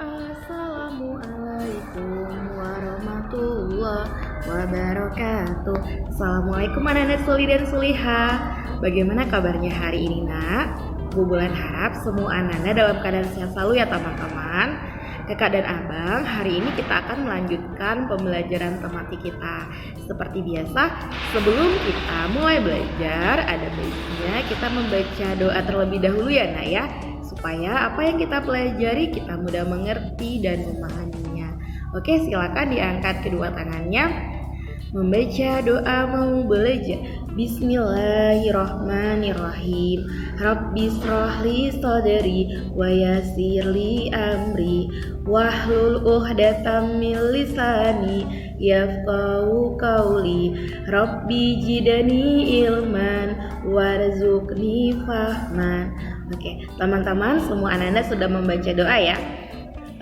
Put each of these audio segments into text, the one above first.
Assalamualaikum warahmatullahi wabarakatuh. Assalamualaikum anak-anak suli dan suliha. Bagaimana kabarnya hari ini nak? Bu Bulan harap semua anak-anak dalam keadaan sehat selalu ya teman-teman. Kakak dan abang, hari ini kita akan melanjutkan pembelajaran tematik kita. Seperti biasa, sebelum kita mulai belajar, ada baiknya kita membaca doa terlebih dahulu ya nak ya, supaya apa yang kita pelajari kita mudah mengerti dan memahaminya. Oke, silakan diangkat kedua tangannya. Membaca doa mau belajar. Bismillahirrahmanirrahim. Rabbis shrahli sadri wa yassirli amri wahlul 'uqdatam min lisani yafqahu qawli. Rabbi jidani ilman warzuqni fahman. Oke, teman-teman semua anak-anak sudah membaca doa ya.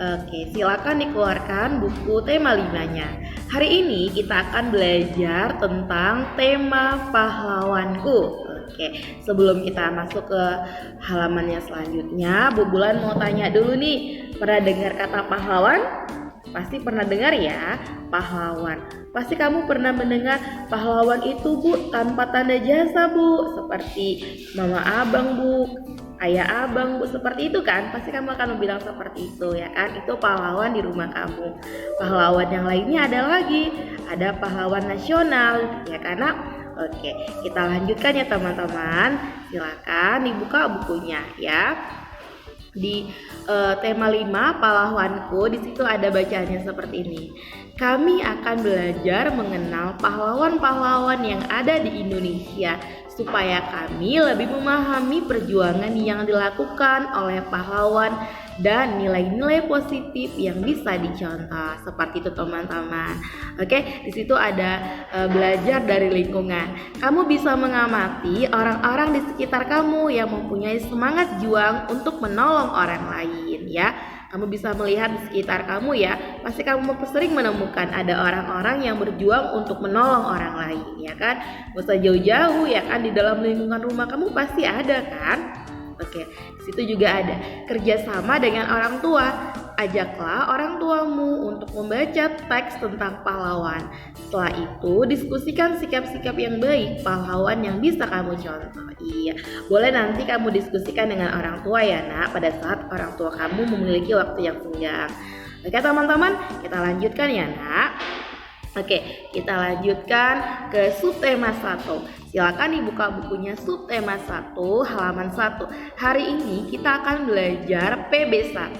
Oke, silakan dikeluarkan buku tema 5-nya. Hari ini kita akan belajar tentang tema pahlawanku. Oke, sebelum kita masuk ke halamannya selanjutnya, Bu Bulan mau tanya dulu nih, pernah dengar kata pahlawan? Pasti pernah dengar ya, pahlawan. Pasti kamu pernah mendengar pahlawan itu Bu tanpa tanda jasa Bu, seperti mama abang Bu, ayah abang Bu, seperti itu kan? Pasti kamu akan bilang seperti itu ya kan? Itu pahlawan di rumah kamu. Pahlawan yang lainnya ada lagi, ada pahlawan nasional ya karena. Oke, kita lanjutkan ya teman-teman. Silakan dibuka bukunya ya. Di tema 5 pahlawanku, di situ ada bacaannya seperti ini. Kami akan belajar mengenal pahlawan-pahlawan yang ada di Indonesia supaya kami lebih memahami perjuangan yang dilakukan oleh pahlawan dan nilai-nilai positif yang bisa dicontoh. Seperti itu teman-teman. Oke, di situ ada belajar dari lingkungan. Kamu bisa mengamati orang-orang di sekitar kamu yang mempunyai semangat juang untuk menolong orang lain ya. Kamu bisa melihat di sekitar kamu ya, pasti kamu sering menemukan ada orang-orang yang berjuang untuk menolong orang lain ya kan. Gak usah jauh-jauh ya kan, di dalam lingkungan rumah kamu pasti ada kan. Oke, di situ juga ada kerjasama dengan orang tua. Ajaklah orang tuamu untuk membaca teks tentang pahlawan. Setelah itu diskusikan sikap-sikap yang baik pahlawan yang bisa kamu contoh. Iya, boleh nanti kamu diskusikan dengan orang tua ya nak, pada saat orang tua kamu memiliki waktu yang senggang. Oke teman-teman, kita lanjutkan ya nak. Oke, kita lanjutkan ke subtema 1. Silakan dibuka bukunya subtema 1 halaman 1. Hari ini kita akan belajar PB1.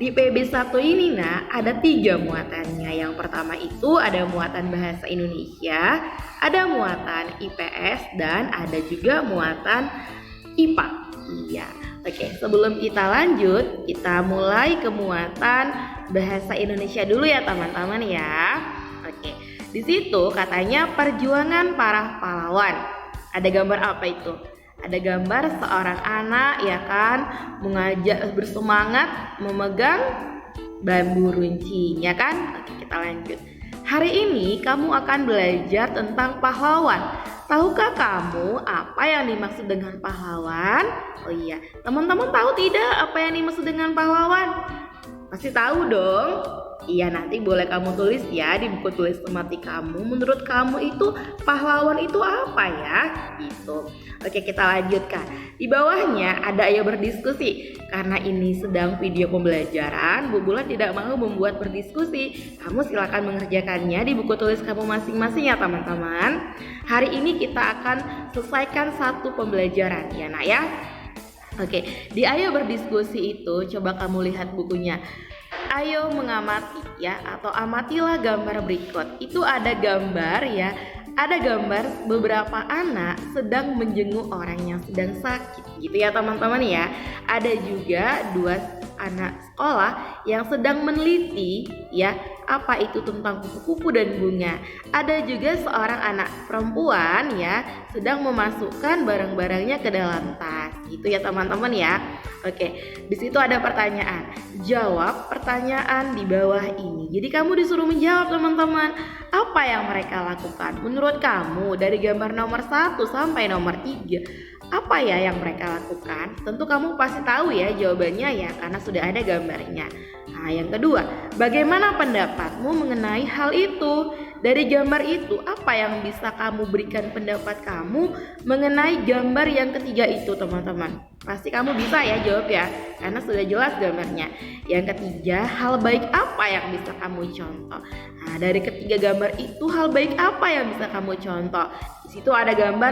Di PB1 ini nah ada 3 muatannya. Yang pertama itu ada muatan bahasa Indonesia, ada muatan IPS dan ada juga muatan IPA. Iya. Oke, sebelum kita lanjut, kita mulai ke muatan bahasa Indonesia dulu ya teman-teman ya. Oke, di situ katanya perjuangan para pahlawan. Ada gambar apa itu? Ada gambar seorang anak ya kan, mengajak bersemangat memegang bambu runcing ya kan? Oke, kita lanjut. Hari ini kamu akan belajar tentang pahlawan. Tahukah kamu apa yang dimaksud dengan pahlawan? Oh iya, teman-teman tahu tidak apa yang dimaksud dengan pahlawan? Pasti tahu dong. Iya, nanti boleh kamu tulis ya di buku tulis tematik kamu. Menurut kamu itu pahlawan itu apa ya? Gitu. Oke, kita lanjutkan. Di bawahnya ada ayo berdiskusi. Karena ini sedang video pembelajaran, Bu Bulan tidak mau membuat berdiskusi. Kamu silakan mengerjakannya di buku tulis kamu masing-masing ya teman-teman. Hari ini kita akan selesaikan satu pembelajaran ya nak ya. Oke, di ayo berdiskusi itu coba kamu lihat bukunya. Ayo mengamati ya, atau amatilah gambar berikut. Itu ada gambar ya, ada gambar beberapa anak sedang menjenguk orang yang sedang sakit gitu ya teman-teman ya. Ada juga 2 anak sekolah yang sedang meneliti ya apa itu tentang kupu-kupu dan bunga. Ada juga seorang anak perempuan ya sedang memasukkan barang-barangnya ke dalam tas gitu ya teman-teman ya. Oke, di situ ada pertanyaan. Jawab pertanyaan di bawah ini. Jadi kamu disuruh menjawab teman-teman. Apa yang mereka lakukan? Menurut kamu dari gambar nomor 1 sampai nomor 3, Apa ya yang mereka lakukan? Tentu kamu pasti tahu ya jawabannya ya, karena sudah ada gambarnya. Nah, yang kedua, bagaimana pendapatmu mengenai hal itu? Dari gambar itu, apa yang bisa kamu berikan pendapat kamu mengenai gambar yang ketiga itu, teman-teman? Pasti kamu bisa ya jawab ya, karena sudah jelas gambarnya. Yang ketiga, hal baik apa yang bisa kamu contoh? Nah, dari ketiga gambar itu, hal baik apa yang bisa kamu contoh? Di situ ada gambar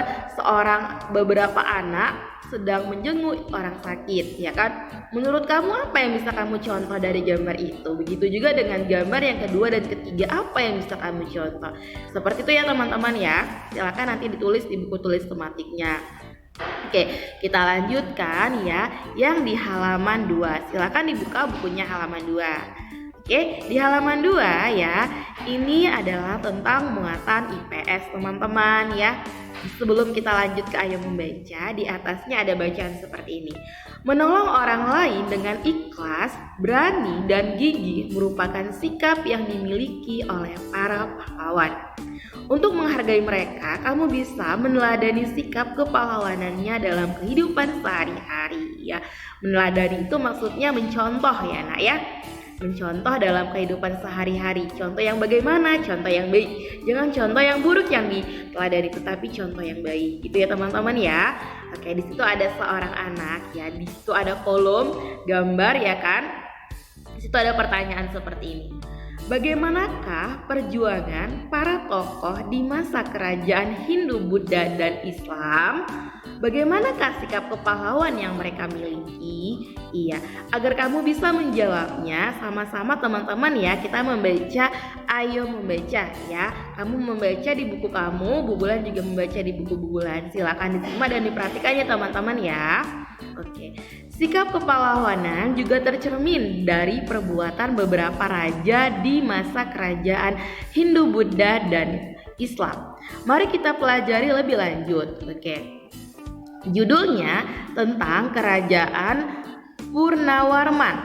beberapa anak sedang menjenguk orang sakit, ya kan? Menurut kamu apa yang bisa kamu contoh dari gambar itu? Begitu juga dengan gambar yang kedua dan ketiga, apa yang bisa kamu contoh? Seperti itu ya teman-teman ya. Silakan nanti ditulis di buku tulis tematiknya. Oke, kita lanjutkan ya yang di halaman 2. Silakan dibuka bukunya halaman 2. Oke, di halaman 2 ya, ini adalah tentang muatan IPS teman-teman ya. Sebelum kita lanjut ke ayo membaca, di atasnya ada bacaan seperti ini. Menolong orang lain dengan ikhlas, berani, dan gigih merupakan sikap yang dimiliki oleh para pahlawan. Untuk menghargai mereka, kamu bisa meneladani sikap kepahlawanannya dalam kehidupan sehari-hari ya. Meneladani itu maksudnya mencontoh ya nak ya. Mencontoh dalam kehidupan sehari-hari. Contoh yang bagaimana? Contoh yang baik. Jangan contoh yang buruk yang diteladani, tetapi contoh yang baik. Gitu ya teman-teman ya. Oke, di situ ada seorang anak ya. Di situ ada kolom gambar ya kan. Di situ ada pertanyaan seperti ini. Bagaimanakah perjuangan para tokoh di masa kerajaan Hindu, Buddha, dan Islam? Bagaimanakah sikap kepahlawan yang mereka miliki? Iya, agar kamu bisa menjawabnya sama-sama teman-teman ya. Kita membaca, ayo membaca ya. Kamu membaca di buku kamu, Bu Bulan juga membaca di buku Bu Bulan. Silakan disimak dan diperhatikan ya teman-teman ya. Oke, sikap kepahlawanan juga tercermin dari perbuatan beberapa raja di masa kerajaan Hindu, Buddha, dan Islam. Mari kita pelajari lebih lanjut. Oke. Judulnya tentang kerajaan Purnawarman,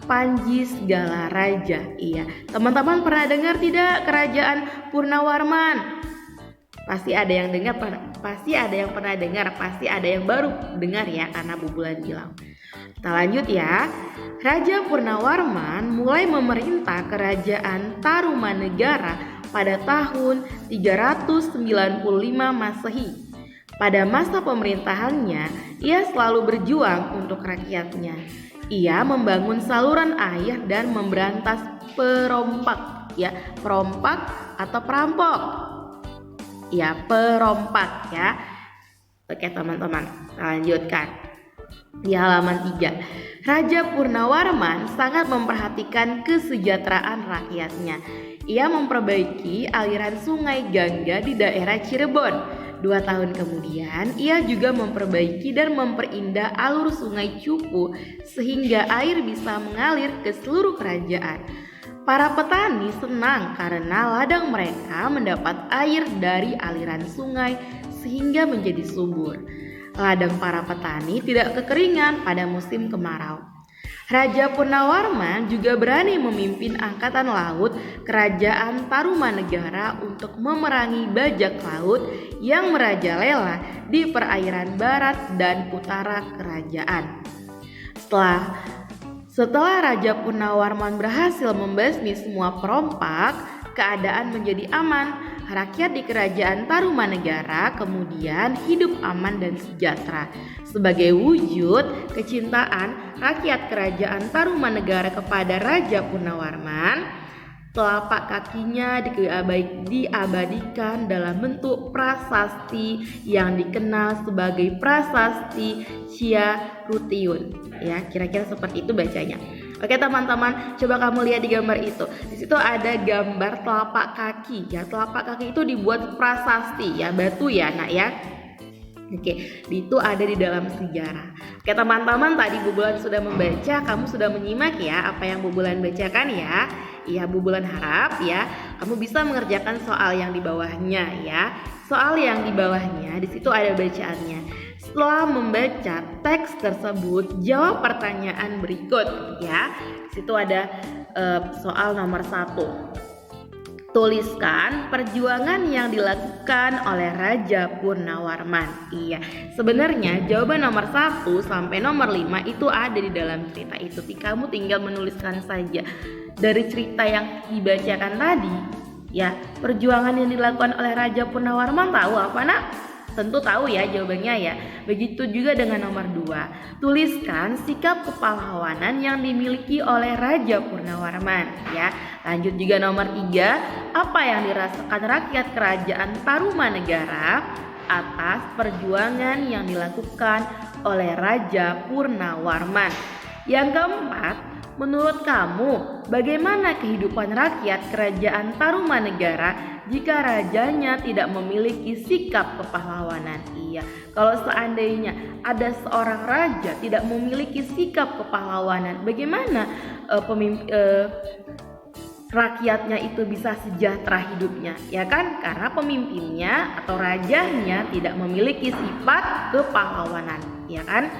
Panji Segala Raja. Iya, teman-teman pernah dengar tidak kerajaan Purnawarman? Pasti ada yang dengar, pasti ada yang pernah dengar, pasti ada yang baru dengar ya, karena Bu Bulan bilang. Kita lanjut ya. Raja Purnawarman mulai memerintah kerajaan Tarumanegara pada tahun 395 Masehi. Pada masa pemerintahannya, ia selalu berjuang untuk rakyatnya. Ia membangun saluran air dan memberantas perompak, ya, perompak atau perampok. Ya, perompak ya. Oke teman-teman, lanjutkan. Di halaman 3, Raja Purnawarman sangat memperhatikan kesejahteraan rakyatnya. Ia memperbaiki aliran sungai Gangga di daerah Cirebon. 2 tahun kemudian, ia juga memperbaiki dan memperindah alur sungai Cupu sehingga air bisa mengalir ke seluruh kerajaan. Para petani senang karena ladang mereka mendapat air dari aliran sungai sehingga menjadi subur. Ladang para petani tidak kekeringan pada musim kemarau. Raja Purnawarman juga berani memimpin angkatan laut kerajaan Tarumanegara untuk memerangi bajak laut yang merajalela di perairan barat dan utara kerajaan. Setelah Raja Purnawarman berhasil membasmi semua perompak, keadaan menjadi aman. Rakyat di kerajaan Tarumanegara kemudian hidup aman dan sejahtera. Sebagai wujud kecintaan rakyat kerajaan Tarumanegara kepada Raja Purnawarman, telapak kakinya diabadikan dalam bentuk prasasti yang dikenal sebagai prasasti Ciarutiun. Ya, kira-kira seperti itu bacanya. Oke teman-teman, coba kamu lihat di gambar itu. Di situ ada gambar telapak kaki. Ya, telapak kaki itu dibuat prasasti ya, batu ya, nak ya. Oke, itu ada di dalam sejarah. Oke teman-teman, tadi Bu Bulan sudah membaca, kamu sudah menyimak ya apa yang Bu Bulan bacakan ya. Iya, Bu Bulan harap ya kamu bisa mengerjakan soal yang di bawahnya ya. Soal yang di bawahnya di situ ada bacaannya. Setelah membaca teks tersebut, jawab pertanyaan berikut ya. Di situ ada soal nomor 1. Tuliskan perjuangan yang dilakukan oleh Raja Purnawarman. Iya, sebenarnya jawaban nomor 1 sampai nomor 5 itu ada di dalam cerita itu. Kamu tinggal menuliskan saja. Dari cerita yang dibacakan tadi, ya, perjuangan yang dilakukan oleh Raja Purnawarman tahu apa, Nak? Tentu tahu ya jawabannya ya. Begitu juga dengan nomor 2. Tuliskan sikap kepahlawanan yang dimiliki oleh Raja Purnawarman ya. Lanjut juga nomor 3. Apa yang dirasakan rakyat kerajaan Tarumanegara atas perjuangan yang dilakukan oleh Raja Purnawarman? Yang keempat, menurut kamu bagaimana kehidupan rakyat kerajaan Tarumanegara jika rajanya tidak memiliki sikap kepahlawanan? Iya, kalau seandainya ada seorang raja tidak memiliki sikap kepahlawanan, bagaimana rakyatnya itu bisa sejahtera hidupnya? Ya kan, karena pemimpinnya atau rajanya tidak memiliki sifat kepahlawanan, ya kan?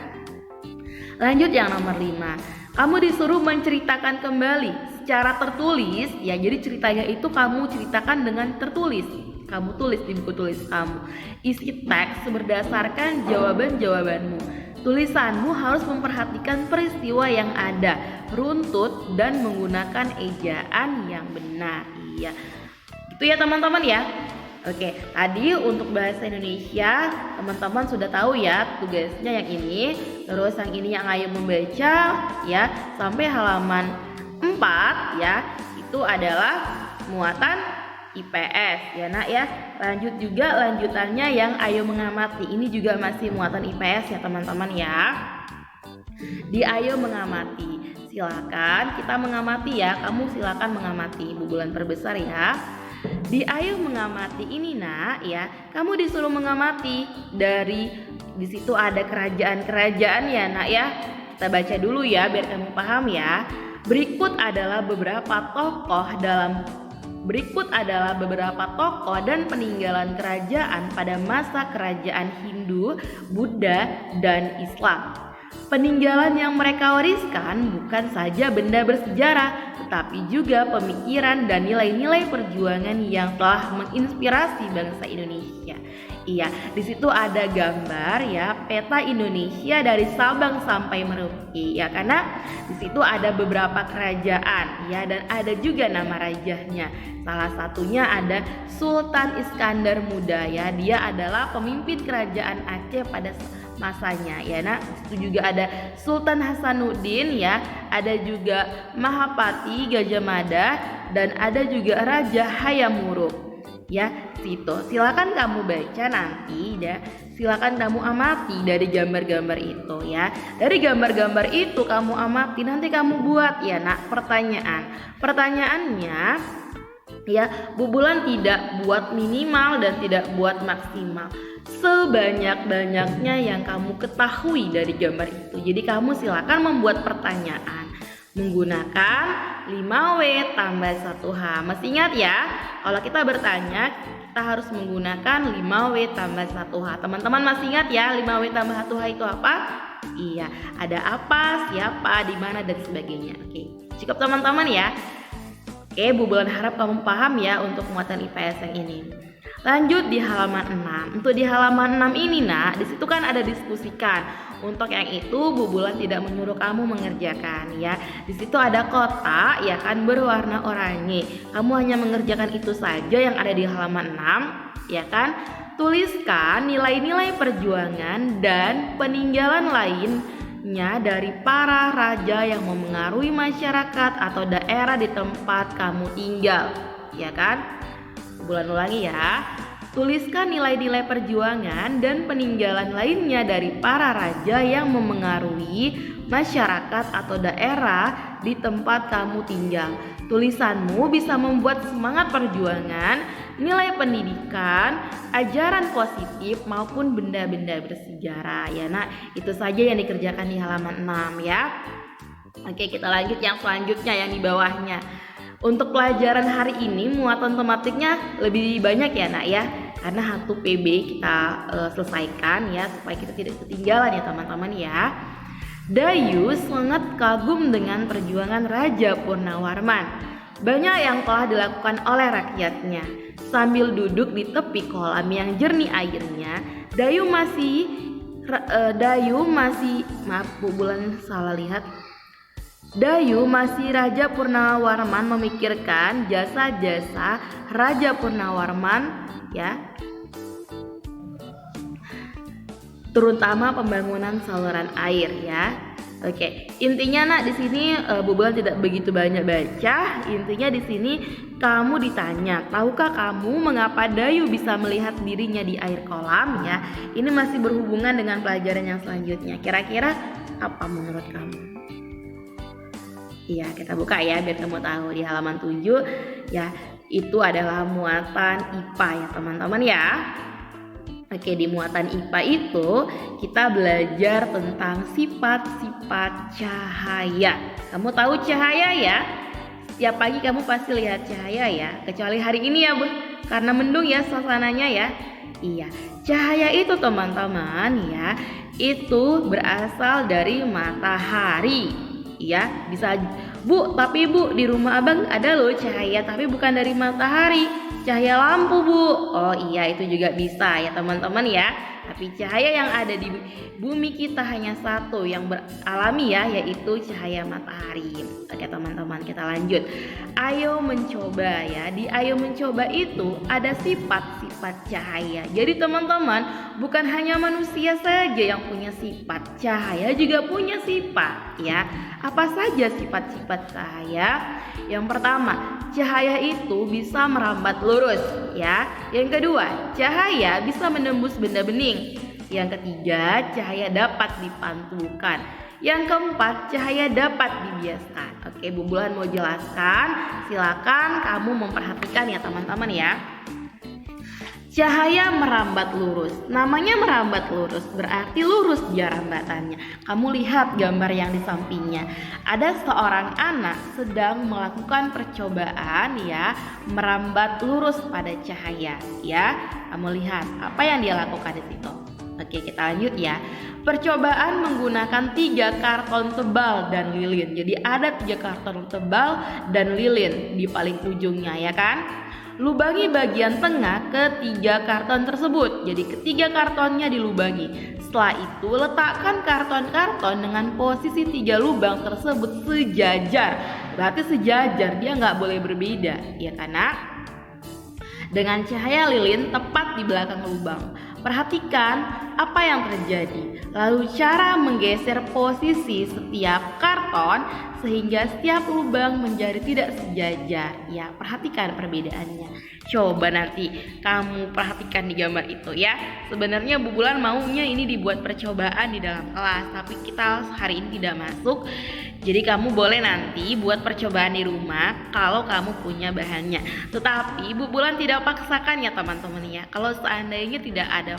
Lanjut yang nomor 5. Kamu disuruh menceritakan kembali secara tertulis ya. Jadi ceritanya itu kamu ceritakan dengan tertulis. Kamu tulis di buku tulis kamu. Isi teks berdasarkan jawaban-jawabanmu. Tulisanmu harus memperhatikan peristiwa yang ada, runtut dan menggunakan ejaan yang benar. Iya. Itu ya teman-teman ya. Oke, tadi untuk bahasa Indonesia teman-teman sudah tahu ya tugasnya yang ini. Terus yang ini yang ayo membaca ya sampai halaman 4 ya. Itu adalah muatan IPS ya Nak ya. Lanjut juga lanjutannya yang ayo mengamati. Ini juga masih muatan IPS ya teman-teman ya. Di ayo mengamati. Silakan kita mengamati ya. Kamu silakan mengamati. Bubulan perbesar ya. Di ayo mengamati ini Nak ya, kamu disuruh mengamati dari di situ ada kerajaan-kerajaan ya Nak ya. Kita baca dulu ya biar kamu paham ya. Berikut adalah beberapa tokoh dan peninggalan kerajaan pada masa kerajaan Hindu, Buddha, dan Islam. Peninggalan yang mereka wariskan bukan saja benda bersejarah, tetapi juga pemikiran dan nilai-nilai perjuangan yang telah menginspirasi bangsa Indonesia. Iya, di situ ada gambar ya peta Indonesia dari Sabang sampai Merauke ya, karena di situ ada beberapa kerajaan ya dan ada juga nama rajanya. Salah satunya ada Sultan Iskandar Muda ya, dia adalah pemimpin kerajaan Aceh pada masanya ya. Nah, itu juga ada Sultan Hasanuddin ya, ada juga Mahapati Gajah Mada dan ada juga Raja Hayam Wuruk ya. Situ silakan kamu baca nanti ya, silakan kamu amati dari gambar-gambar itu ya. Dari gambar-gambar itu kamu amati, nanti kamu buat ya Nak pertanyaannya ya. Bubulan tidak buat minimal dan tidak buat maksimal, sebanyak-banyaknya yang kamu ketahui dari gambar itu. Jadi kamu silakan membuat pertanyaan menggunakan 5W tambah 1H. Masih ingat ya, kalau kita bertanya kita harus menggunakan 5W tambah 1H. Teman-teman masih ingat ya 5W tambah 1H itu apa? Iya, ada apa, siapa, di mana dan sebagainya. Oke, cukup teman-teman ya. Oke, Bubulan harap kamu paham ya untuk muatan IPS yang ini. Lanjut di halaman 6. Untuk di halaman 6 ini Nak, di situ kan ada diskusikan. Untuk yang itu Bubulan tidak menyuruh kamu mengerjakan ya. Di situ ada kotak ya kan berwarna oranye. Kamu hanya mengerjakan itu saja yang ada di halaman 6 ya kan. Tuliskan nilai-nilai perjuangan dan peninggalan lainnya dari para raja yang memengaruhi masyarakat atau daerah di tempat kamu tinggal ya kan. Bulan ulangi ya. Tuliskan nilai-nilai perjuangan dan peninggalan lainnya dari para raja yang memengaruhi masyarakat atau daerah di tempat kamu tinggal. Tulisanmu bisa membuat semangat perjuangan, nilai pendidikan, ajaran positif maupun benda-benda bersejarah ya Nak. Itu saja yang dikerjakan di halaman 6 ya. Oke, kita lanjut yang selanjutnya yang di bawahnya. Untuk pelajaran hari ini muatan tematiknya lebih banyak ya Nak ya, karena 1 PB kita selesaikan ya supaya kita tidak ketinggalan ya teman-teman ya. Dayu sangat kagum dengan perjuangan Raja Purnawarman. banyak yang telah dilakukan oleh rakyatnya. Sambil duduk di tepi kolam yang jernih airnya, Dayu masih Raja Purnawarman memikirkan jasa-jasa Raja Purnawarman ya, terutama pembangunan saluran air ya. Oke, intinya di sini Bu Bulan tidak begitu banyak baca. Intinya di sini kamu ditanya, tahukah kamu mengapa Dayu bisa melihat dirinya di air kolam ya? Ini masih berhubungan dengan pelajaran yang selanjutnya. Kira-kira apa menurut kamu? Iya, kita buka ya biar kamu tahu di halaman 7 ya. Itu adalah muatan IPA ya teman-teman ya. Oke, di muatan IPA itu kita belajar tentang sifat-sifat cahaya. Kamu tahu cahaya ya? Setiap pagi kamu pasti lihat cahaya ya. Kecuali hari ini ya Bu, karena mendung ya suasananya ya. Iya, cahaya itu teman-teman ya, itu berasal dari matahari. Ya, bisa Bu, tapi Bu di rumah Abang ada loh cahaya tapi bukan dari matahari. Cahaya lampu Bu. Oh iya, itu juga bisa ya teman-teman ya. Tapi cahaya yang ada di bumi kita hanya satu yang beralami ya, yaitu cahaya matahari. Oke teman-teman, kita lanjut. Ayo mencoba ya. Di ayo mencoba itu ada sifat-sifat cahaya. Jadi teman-teman, bukan hanya manusia saja yang punya sifat, cahaya juga punya sifat ya. Apa saja sifat-sifat cahaya? Yang pertama, cahaya itu bisa merambat lurus ya. Yang kedua, cahaya bisa menembus benda bening. Yang ketiga, cahaya dapat dipantulkan. Yang keempat, cahaya dapat dibiaskan. Oke, Bu Bulan mau jelaskan. Silakan kamu memperhatikan ya teman-teman ya. Cahaya merambat lurus. Namanya merambat lurus berarti lurus dia rambatannya. Kamu lihat gambar yang di sampingnya. Ada seorang anak sedang melakukan percobaan ya, merambat lurus pada cahaya ya. Kamu lihat apa yang dia lakukan di situ. Oke, kita lanjut ya. Percobaan menggunakan 3 karton tebal dan lilin. Jadi ada 3 karton tebal dan lilin di paling ujungnya ya kan. Lubangi bagian tengah ketiga karton tersebut. Jadi ketiga kartonnya dilubangi. Setelah itu letakkan karton-karton dengan posisi 3 lubang tersebut sejajar. Berarti sejajar, dia nggak boleh berbeda ya karena dengan cahaya lilin tepat di belakang lubang. Perhatikan apa yang terjadi. Lalu cara menggeser posisi setiap karton sehingga setiap lubang menjadi tidak sejajar. Ya, perhatikan perbedaannya. Coba nanti kamu perhatikan di gambar itu ya. Sebenarnya Bu Bulan maunya ini dibuat percobaan di dalam kelas, tapi kita hari ini tidak masuk. Jadi kamu boleh nanti buat percobaan di rumah kalau kamu punya bahannya. Tetapi Bu Bulan tidak paksakan ya teman-teman ya. Kalau seandainya tidak ada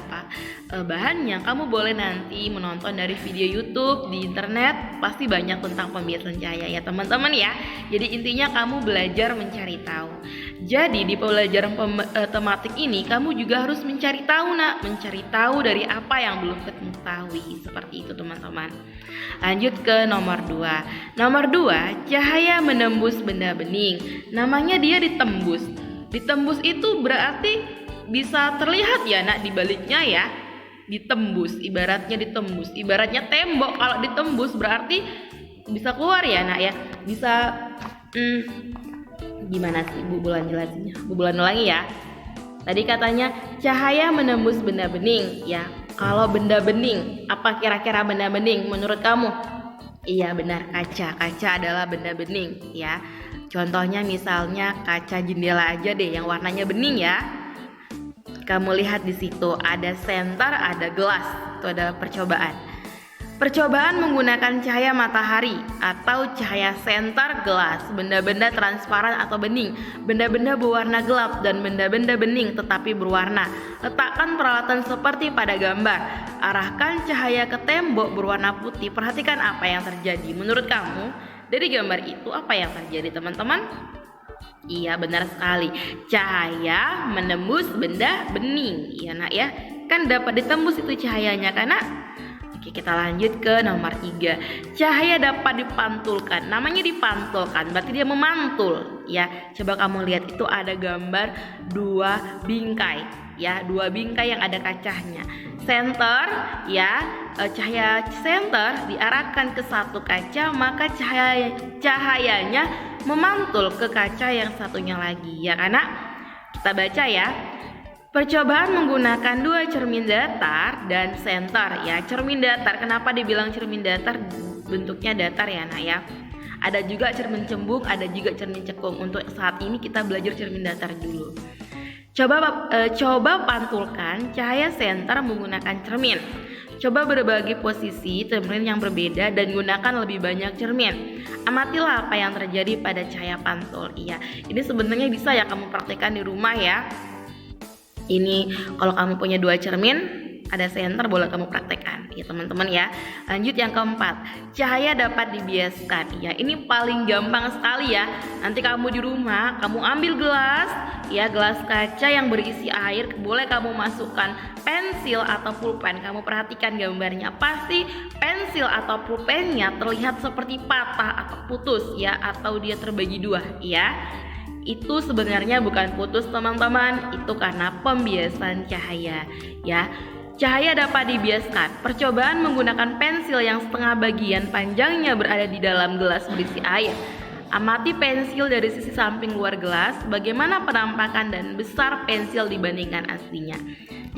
bahannya, kamu boleh nanti menonton dari video YouTube di internet. Pasti banyak tentang pembiasan cahaya ya teman-teman ya. Jadi intinya kamu belajar mencari tahu. Jadi di pelajaran tematik ini kamu juga harus mencari tahu mencari tahu dari apa yang belum kamu ketahui. Seperti itu teman-teman. Lanjut ke nomor 2. Nomor 2, cahaya menembus benda bening. Namanya dia ditembus. Ditembus itu berarti bisa terlihat ya di baliknya ya. Ditembus, ibaratnya ditembus. Ibaratnya tembok kalau ditembus berarti bisa keluar ya ya. Bisa gimana sih Bu Bulan jelasinnya? Bu Bulan ulangi ya. Tadi katanya cahaya menembus benda bening ya. Kalau benda bening, apa kira-kira benda bening menurut kamu? Iya benar, kaca. Kaca adalah benda bening ya. Contohnya misalnya kaca jendela aja deh yang warnanya bening ya. Kamu lihat di situ ada senter, ada gelas. Itu ada percobaan. Percobaan menggunakan cahaya matahari atau cahaya senter gelas, benda-benda transparan atau bening, benda-benda berwarna gelap dan benda-benda bening tetapi berwarna. Letakkan peralatan seperti pada gambar. Arahkan cahaya ke tembok berwarna putih. Perhatikan apa yang terjadi. Menurut kamu, dari gambar itu apa yang terjadi teman-teman? Iya benar sekali. Cahaya menembus benda bening. Iya ya. Kan dapat ditembus itu cahayanya karena Oke, kita lanjut ke nomor 3. Cahaya dapat dipantulkan. Namanya dipantulkan, berarti dia memantul ya. Coba kamu lihat, itu ada gambar 2 bingkai ya, 2 bingkai yang ada kacanya. Center ya, cahaya center diarahkan ke satu kaca, maka cahayanya memantul ke kaca yang satunya lagi ya. Karena kita baca ya, percobaan menggunakan 2 cermin datar dan senter ya. Cermin datar, kenapa dibilang cermin datar? Bentuknya datar ya nak ya. Ada juga cermin cembung, ada juga cermin cekung. Untuk saat ini kita belajar cermin datar dulu. Coba pantulkan cahaya senter menggunakan cermin. Coba berbagi posisi cermin yang berbeda dan gunakan lebih banyak cermin. Amatilah apa yang terjadi pada cahaya pantul. Iya, ini sebenarnya bisa ya kamu praktekkan di rumah ya. Ini kalau kamu punya 2 cermin, ada senter, boleh kamu praktekkan ya teman-teman ya. Lanjut yang keempat, cahaya dapat dibiaskan ya. Ini paling gampang sekali ya. Nanti kamu di rumah, kamu ambil gelas ya, gelas kaca yang berisi air, boleh kamu masukkan pensil atau pulpen. Kamu perhatikan gambarnya, pasti pensil atau pulpennya terlihat seperti patah atau putus ya, atau dia terbagi 2 ya. Itu sebenarnya bukan putus teman-teman, itu karena pembiasan cahaya ya. Cahaya dapat dibiaskan. Percobaan menggunakan pensil yang setengah bagian panjangnya berada di dalam gelas berisi air. Amati pensil dari sisi samping luar gelas, bagaimana penampakan dan besar pensil dibandingkan aslinya.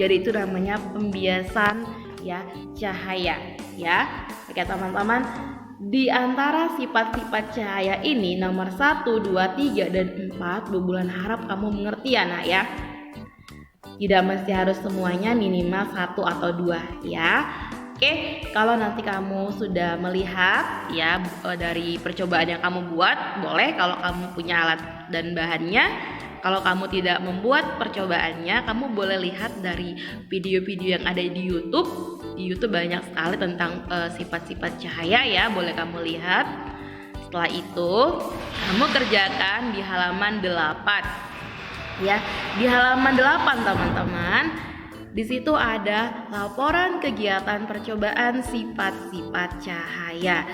Jadi itu namanya pembiasan ya cahaya ya. Oke teman-teman, di antara sifat-sifat cahaya ini nomor 1, 2, 3, dan 4 Bu Bulan harap kamu mengerti ya nak ya. Tidak mesti harus semuanya, minimal 1 atau 2 ya. Oke, kalau nanti kamu sudah melihat ya dari percobaan yang kamu buat, boleh kalau kamu punya alat dan bahannya. Kalau kamu tidak membuat percobaannya, kamu boleh lihat dari video-video yang ada di YouTube. Di YouTube banyak sekali tentang sifat-sifat cahaya ya, boleh kamu lihat. Setelah itu, kamu kerjakan di halaman 8. Ya, di halaman 8 teman-teman. Di situ ada laporan kegiatan percobaan sifat-sifat cahaya.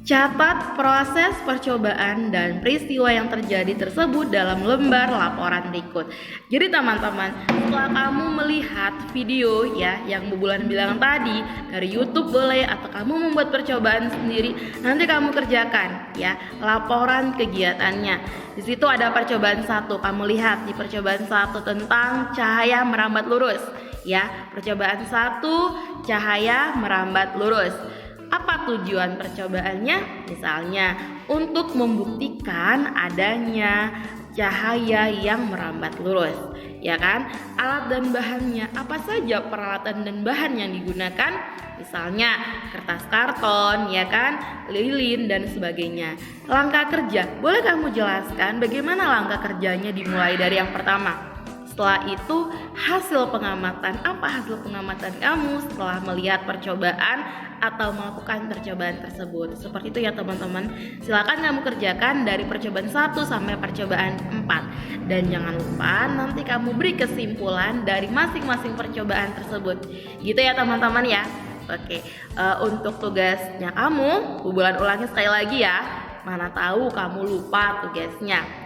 Catat proses percobaan dan peristiwa yang terjadi tersebut dalam lembar laporan berikut. Jadi teman-teman, setelah kamu melihat video ya yang Bu Bulan bilang tadi dari YouTube boleh, atau kamu membuat percobaan sendiri, nanti kamu kerjakan ya laporan kegiatannya. Di situ ada percobaan 1, kamu lihat di percobaan 1 tentang cahaya merambat lurus ya. Percobaan 1, cahaya merambat lurus. Apa tujuan percobaannya? Misalnya untuk membuktikan adanya cahaya yang merambat lurus, ya kan? Alat dan bahannya, apa saja peralatan dan bahan yang digunakan? Misalnya kertas karton, ya kan? Lilin dan sebagainya. Langkah kerja, boleh kamu jelaskan bagaimana langkah kerjanya dimulai dari yang pertama? Setelah itu hasil pengamatan, apa hasil pengamatan kamu setelah melihat percobaan atau melakukan percobaan tersebut? Seperti itu ya teman-teman. Silakan kamu kerjakan dari percobaan 1 sampai percobaan 4. Dan jangan lupa nanti kamu beri kesimpulan dari masing-masing percobaan tersebut. Gitu ya teman-teman ya. Oke, untuk tugasnya kamu, Bu Bulan ulangi sekali lagi ya. Mana tahu kamu lupa tugasnya.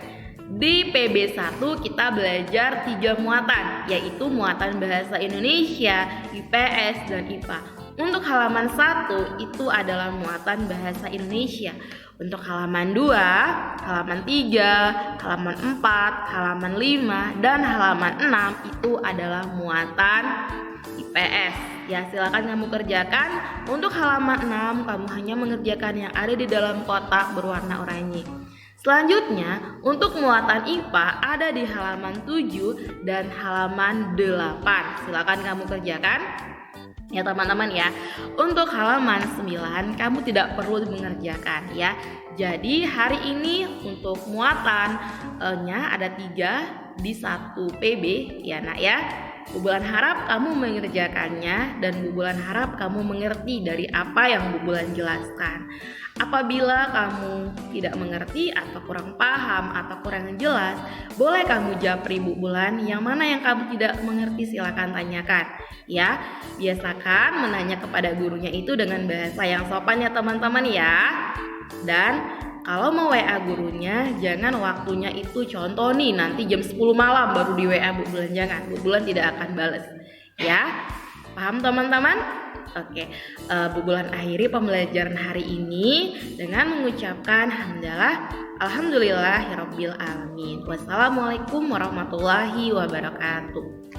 Di PB1 kita belajar 3 muatan, yaitu muatan bahasa Indonesia, IPS, dan IPA. Untuk halaman 1 itu adalah muatan bahasa Indonesia. Untuk halaman 2, halaman 3, halaman 4, halaman 5, dan halaman 6 itu adalah muatan IPS. Ya, silakan kamu kerjakan. Untuk halaman 6 kamu hanya mengerjakan yang ada di dalam kotak berwarna oranye. Selanjutnya, untuk muatan IPA ada di halaman 7 dan halaman 8. Silakan kamu kerjakan ya teman-teman ya. Untuk halaman 9 kamu tidak perlu mengerjakan ya. Jadi hari ini untuk muatannya ada 3 di 1 PB ya nak ya. Bu Bulan harap kamu mengerjakannya dan Bu Bulan harap kamu mengerti dari apa yang Bu Bulan jelaskan. Apabila kamu tidak mengerti atau kurang paham atau kurang jelas, boleh kamu japri Bu Bulan. Yang mana yang kamu tidak mengerti silakan tanyakan. Ya, biasakan menanya kepada gurunya itu dengan bahasa yang sopan ya teman-teman ya. Dan kalau mau WA gurunya, jangan waktunya itu contoh nih nanti jam 10 malam baru di WA Bu Bulan, jangan. Bu Bulan tidak akan bales. Ya, paham teman-teman? Oke, Bu Bulan akhiri pembelajaran hari ini dengan mengucapkan alhamdulillahirabbil alamin. Wassalamualaikum warahmatullahi wabarakatuh.